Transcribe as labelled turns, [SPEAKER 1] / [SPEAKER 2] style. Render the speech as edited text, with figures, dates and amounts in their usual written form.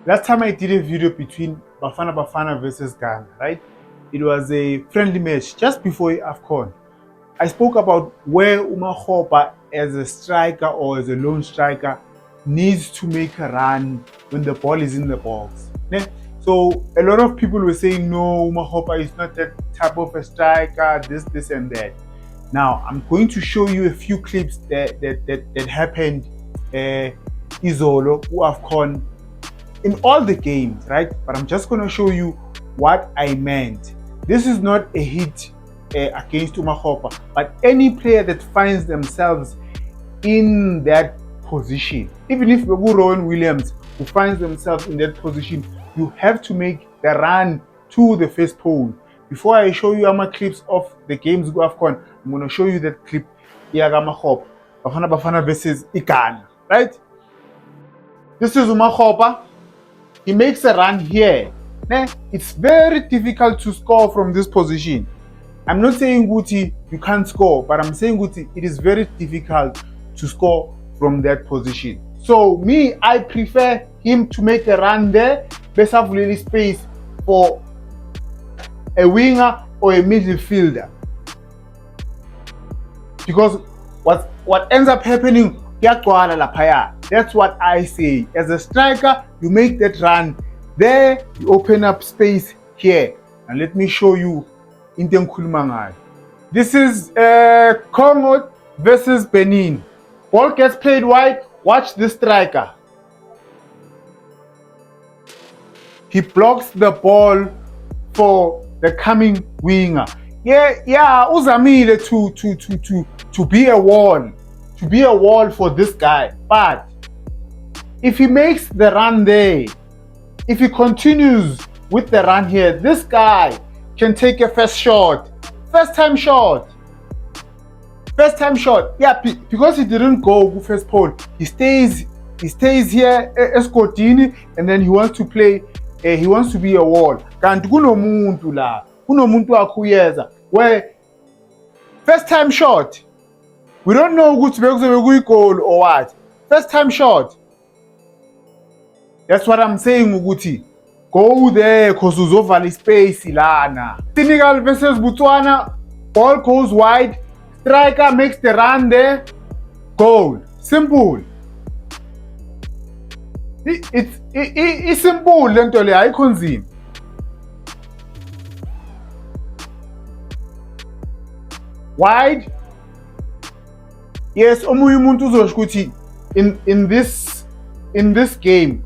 [SPEAKER 1] Last time I did a video between Bafana Bafana versus Ghana, right? It was a friendly match just before AFCON. I spoke about where Umakhopa as a striker or as a lone striker needs to make a run when the ball is in the box. So a lot of people were saying, no, Umakhopa is not that type of a striker, this and that. Now, I'm going to show you a few clips that happened Izolo, AFCON, in all the games, right? But I'm just going to show you what I meant. This is not a hit against Umakhopa, but any player that finds themselves in that position, even if Rowan Williams who finds themselves in that position, you have to make the run to the first pole. Before I show you my clips of the games go AFCON, I'm going to show you that clip Umakhopa, Bafana Bafana versus Ghana, right? This is Umakhopa. He makes a run here. It's very difficult to score from this position. I'm not saying Guti you can't score, but I'm saying Guti it is very difficult to score from that position. So me, I prefer him to make a run there, best have really space for a winger or a midfielder. Because what ends up happening, that's what I say. As a striker, you make that run there, you open up space here. And let me show you Inten Kulmangai. This is Congo versus Benin. Ball gets played wide. Watch the striker. He blocks the ball for the coming winger. Uzamile to be a wall for this guy. But if he makes the run there, if he continues with the run here, this guy can take a first time shot. Yeah, because he didn't go first pole, he stays here escortini, and then he wants to play. He wants to be a wall. Kanti kunomuntu akuyeza where first time shot. We don't know who's a goal or what. First time shot. That's what I'm saying, Uguti. Go there, cause uzovali space ilana. Senegal versus Botswana. Ball goes wide. Striker makes the run there. Goal. Simple. It's simple. Lento le ayikhonzima. Wide. Yes, omunye umuntu uzosho ukuthi in this game